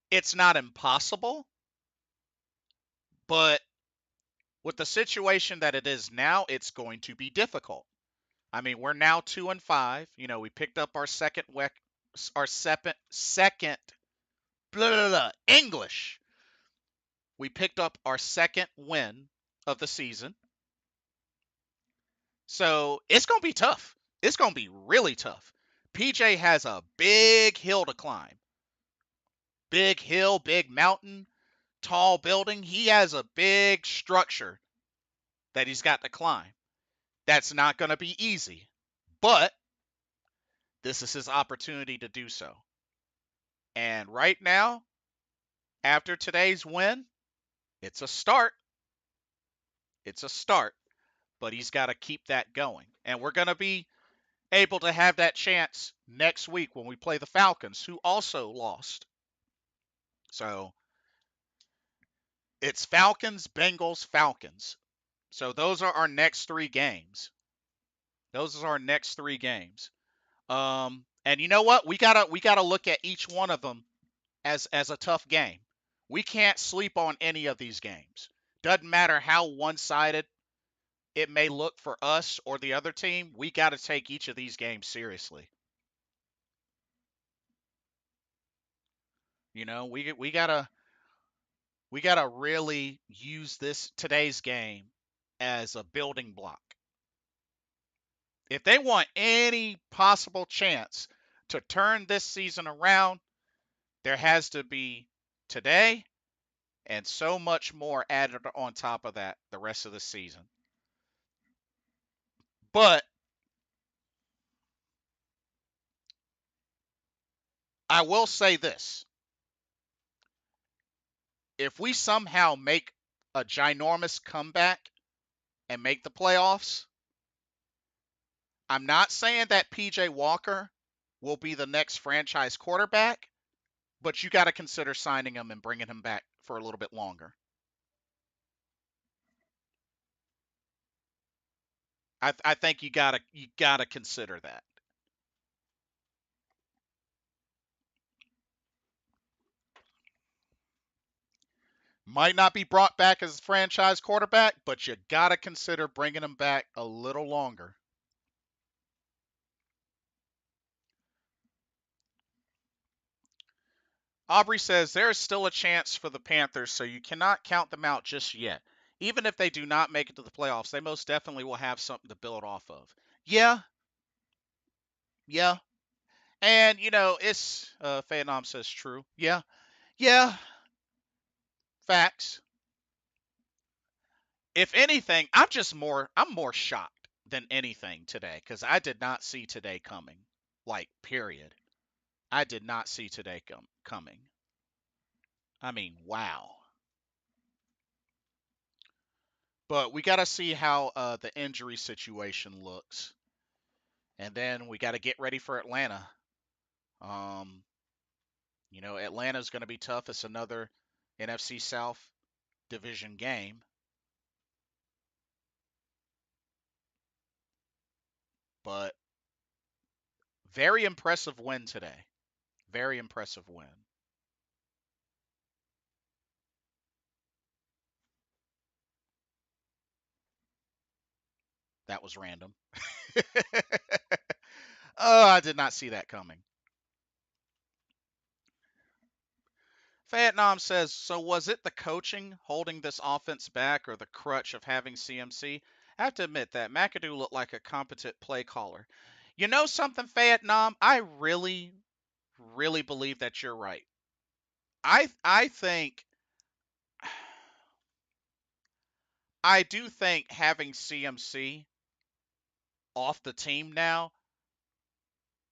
It's not impossible, but with the situation that it is now, it's going to be difficult. I mean, we're now 2-5. You know, we picked up our second blah, blah, blah, English. We picked up our second win of the season. So it's gonna be tough. It's gonna be really tough. PJ has a big hill to climb. Big hill, big mountain, tall building. He has a big structure that he's got to climb. That's not going to be easy, but this is his opportunity to do so. And right now, after today's win, it's a start. It's a start, but he's got to keep that going. And we're going to be able to have that chance next week when we play the Falcons, who also lost. So it's Falcons, Bengals, Falcons. So those are our next three games. Those are our next three games. And you know what? We gotta look at each one of them as a tough game. We can't sleep on any of these games. Doesn't matter how one-sided it may look for us or the other team. We got to take each of these games seriously. You know, we gotta really use this today's game as a building block. If they want any possible chance to turn this season around, there has to be today and so much more added on top of that the rest of the season. But I will say this. If we somehow make a ginormous comeback and make the playoffs, I'm not saying that PJ Walker will be the next franchise quarterback, but you got to consider signing him and bringing him back for a little bit longer. I think you gotta consider that. Might not be brought back as franchise quarterback, but you gotta consider bringing him back a little longer. Aubrey says there is still a chance for the Panthers, so you cannot count them out just yet. Even if they do not make it to the playoffs, they most definitely will have something to build off of. Yeah, yeah. And, it's, Phanom says true. Yeah, yeah, facts. If anything, I'm more shocked than anything today because I did not see today coming. Like, period. I did not see today coming. I mean, wow. But we got to see how the injury situation looks. And then we got to get ready for Atlanta. Um, Atlanta's going to be tough. It's another NFC South division game. But very impressive win today. Very impressive win. That was random. Oh, I did not see that coming. Vietnam says, so was it the coaching holding this offense back or the crutch of having CMC? I have to admit that McAdoo looked like a competent play caller. You know something, Vietnam? I really, really believe that you're right. I think I do think having CMC off the team now,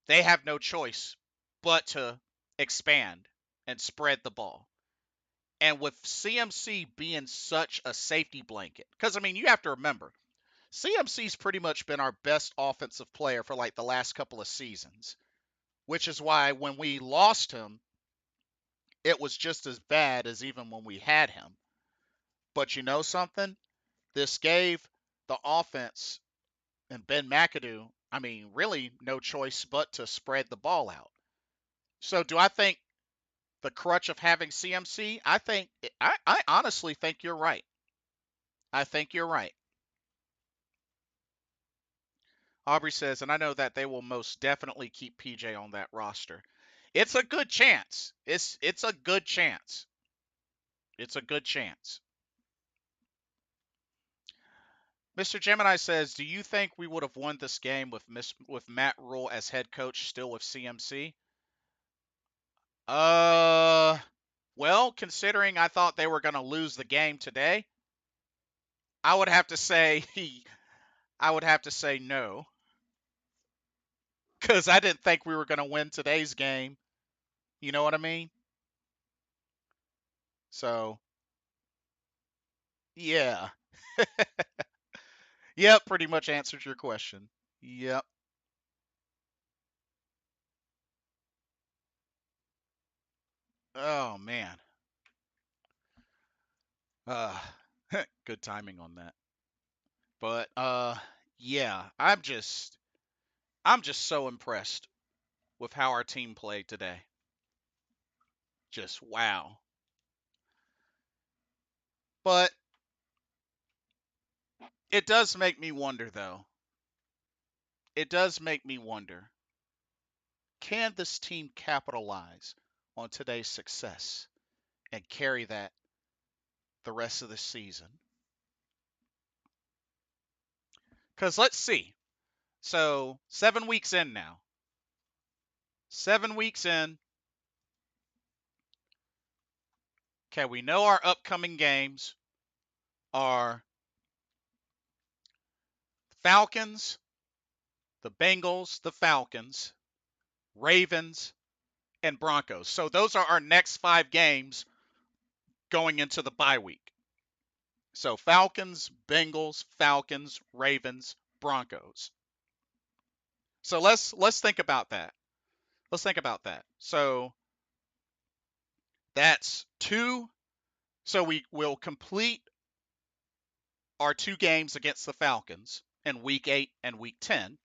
they have no choice but to expand and spread the ball. And with CMC being such a safety blanket, because I mean, you have to remember, CMC's pretty much been our best offensive player for like the last couple of seasons, which is why when we lost him, it was just as bad as even when we had him. But you know something? This gave the offense and Ben McAdoo, I mean, really no choice but to spread the ball out. So do I think the crutch of having CMC? I honestly think you're right. I think you're right. Aubrey says, and I know that they will most definitely keep PJ on that roster. It's a good chance. It's a good chance. It's a good chance. Mr. Gemini says, "Do you think we would have won this game with Matt Rule as head coach still with CMC?" Uh, well, considering I thought they were going to lose the game today, I would have to say I would have to say no, cuz I didn't think we were going to win today's game. You know what I mean? So, yeah. Yep, pretty much answered your question. Yep. Oh man. Uh good timing on that. But yeah, I'm just so impressed with how our team played today. Just wow. But it does make me wonder though. It does make me wonder, can this team capitalize on today's success and carry that the rest of the season? Cuz let's see. So, 7 weeks in now. 7 weeks in. Okay, we know our upcoming games are Falcons, the Bengals, the Falcons, Ravens, and Broncos. So those are our next 5 games going into the bye week. So Falcons, Bengals, Falcons, Ravens, Broncos. So let's think about that. Let's think about that. So that's 2. So we will complete our 2 games against the Falcons in week 8 and week 10.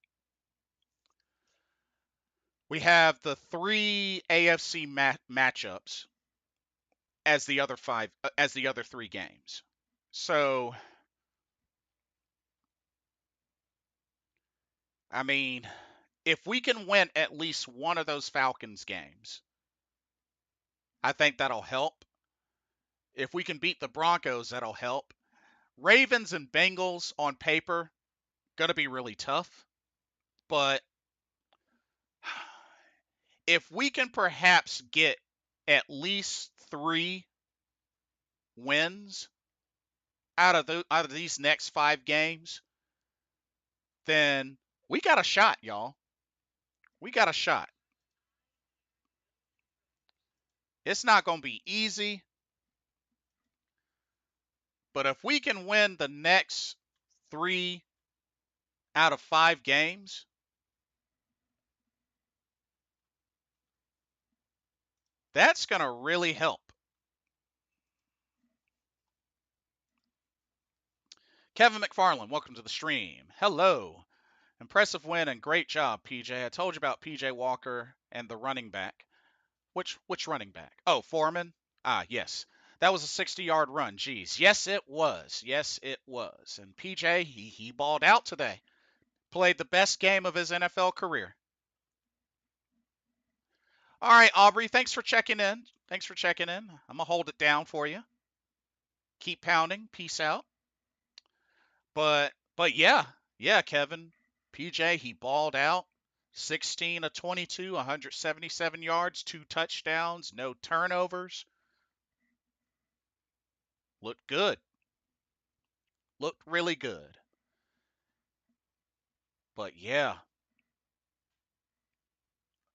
We have the 3 AFC matchups as the other 5 as the other 3 games. So I mean, if we can win at least one of those Falcons games, I think that'll help. If we can beat the Broncos, that'll help. Ravens and Bengals on paper going to be really tough, but if we can perhaps get at least 3 wins out of these next 5 games, then we got a shot, y'all. We got a shot. It's not going to be easy, but if we can win the next 3 out of 5 games, that's going to really help. Kevin McFarland, welcome to the stream. Hello. Impressive win and great job, PJ. I told you about PJ Walker and the running back. Which running back? Oh, Foreman? Ah, yes. That was a 60-yard run. Geez. Yes, it was. Yes, it was. And PJ, he balled out today. Played the best game of his NFL career. All right, Aubrey, thanks for checking in. Thanks for checking in. I'm going to hold it down for you. Keep pounding. Peace out. But yeah. Yeah, Kevin. PJ, he balled out. 16 of 22, 177 yards, 2 touchdowns, no turnovers. Looked good. Looked really good. But yeah,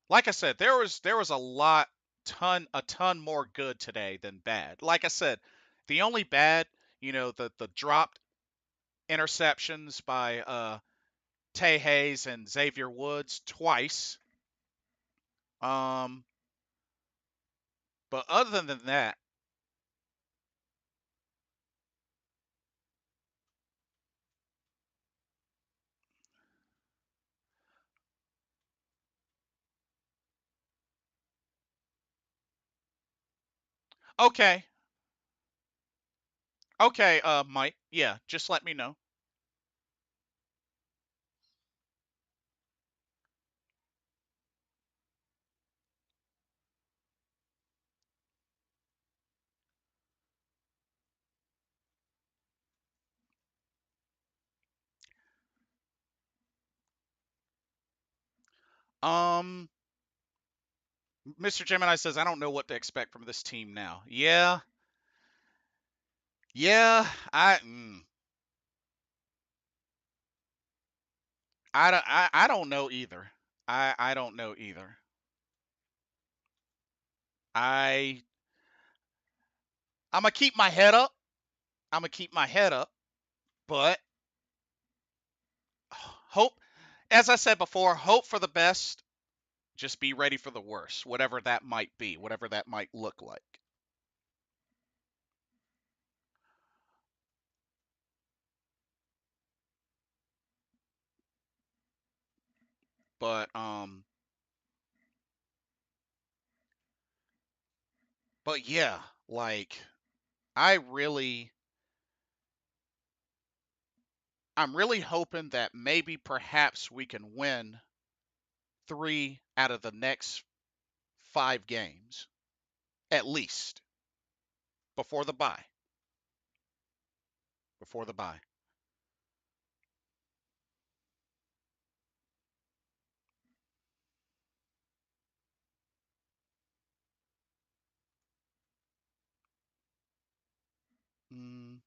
like I said, there was a ton more good today than bad. Like I said, the only bad, the dropped interceptions by Tay Hayes and Xavier Woods twice. Um, but other than that, okay, okay, Mike, yeah, just let me know. Um, Mr. Gemini says, I don't know what to expect from this team now. Yeah, yeah. I don't know either. I don't know either. I I'm gonna keep my head up. I'm gonna keep my head up, but hope, as I said before, hope for the best. Just be ready for the worst, whatever that might be, whatever that might look like. But but yeah, like I really I'm really hoping that maybe perhaps we can win 3 out of the next 5 games at least before the bye. Before the bye. Mm,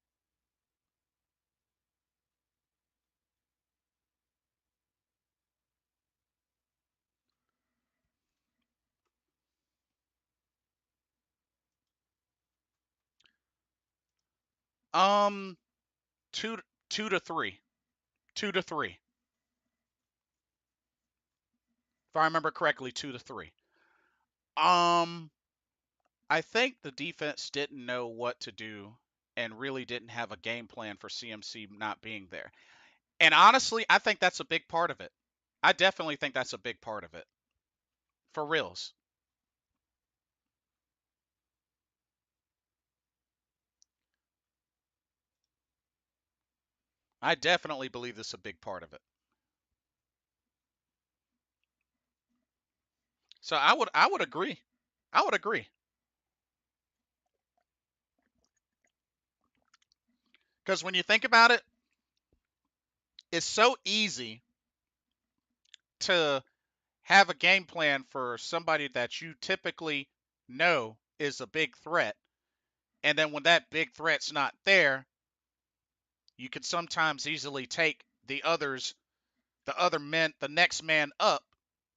um 2 2 to 3. 2 to 3. If I remember correctly, 2 to 3. Um I think the defense didn't know what to do and really didn't have a game plan for CMC not being there. And honestly, I think that's a big part of it. I definitely think that's a big part of it. For reals. I definitely believe this is a big part of it. So I would agree. I would agree. Because when you think about it, it's so easy to have a game plan for somebody that you typically know is a big threat. And then when that big threat's not there, you could sometimes easily take the other men, the next man up,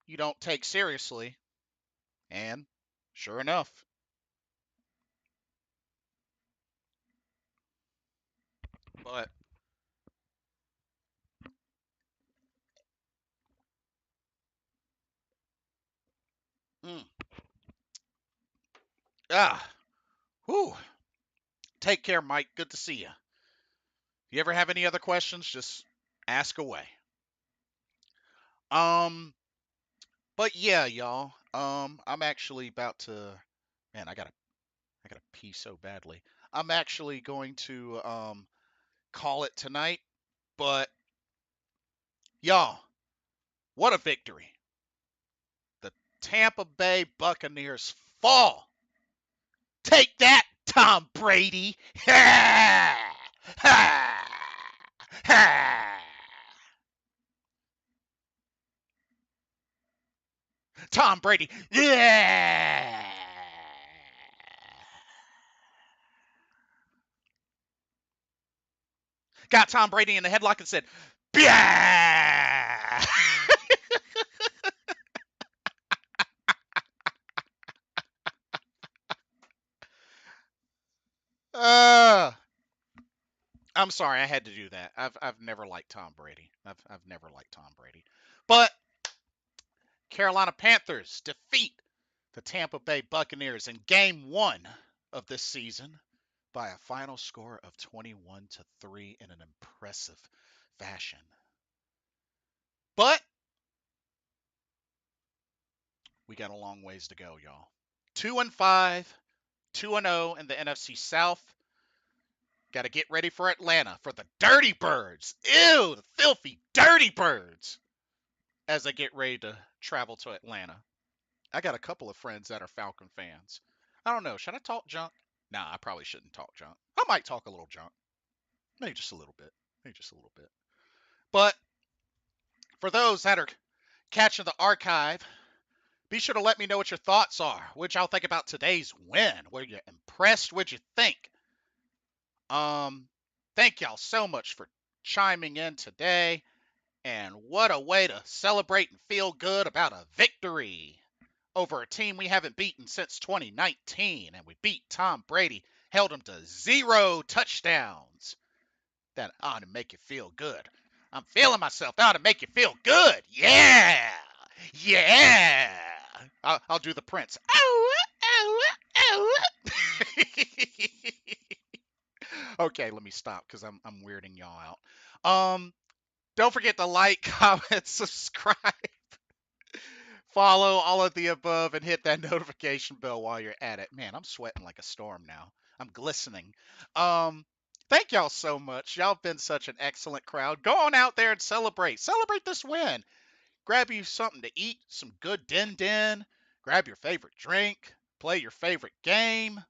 you don't take seriously. And sure enough, but mm, ah, whew. Take care, Mike. Good to see you. If you ever have any other questions, just ask away. Um, but yeah, y'all. I'm actually about to. Man, I gotta pee so badly. I'm actually going to call it tonight. But y'all, what a victory! The Tampa Bay Buccaneers fall. Take that, Tom Brady. Ha! Ha! Ha! Tom Brady. Yeah. Got Tom Brady in the headlock and said, yeah. uh, I'm sorry, I had to do that. I've never liked Tom Brady. I've never liked Tom Brady. But Carolina Panthers defeat the Tampa Bay Buccaneers in game 1 of this season by a final score of 21-3 in an impressive fashion. But we got a long ways to go, y'all. 2-5, 2-0 in the NFC South. Got to get ready for Atlanta for the Dirty Birds. Ew, the filthy Dirty Birds. As I get ready to travel to Atlanta. I got a couple of friends that are Falcon fans. I don't know. Should I talk junk? Nah, I probably shouldn't talk junk. I might talk a little junk. Maybe just a little bit. Maybe just a little bit. But for those that are catching the archive, be sure to let me know what your thoughts are. What y'all think about today's win? Were you impressed? What'd you think? Thank y'all so much for chiming in today. And what a way to celebrate and feel good about a victory over a team we haven't beaten since 2019. And we beat Tom Brady, held him to 0 touchdowns. That ought to make you feel good. I'm feeling myself. That ought to make you feel good. Yeah. Yeah. I'll do the Prince. Oh, oh, oh. Okay, let me stop because I'm weirding y'all out. Don't forget to like, comment, subscribe, follow all of the above, and hit that notification bell while you're at it. Man, I'm sweating like a storm now. I'm glistening. Um, Thank y'all so much. Y'all have been such an excellent crowd. Go on out there and celebrate. Celebrate this win. Grab you something to eat, some good din din. Grab your favorite drink. Play your favorite game.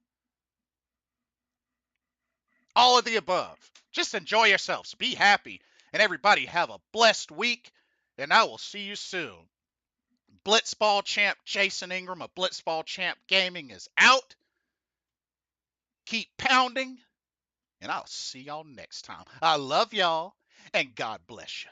All of the above. Just enjoy yourselves. Be happy. And everybody have a blessed week. And I will see you soon. Blitzball champ Jason Ingram of Blitzball Champ Gaming is out. Keep pounding. And I'll see y'all next time. I love y'all. And God bless you.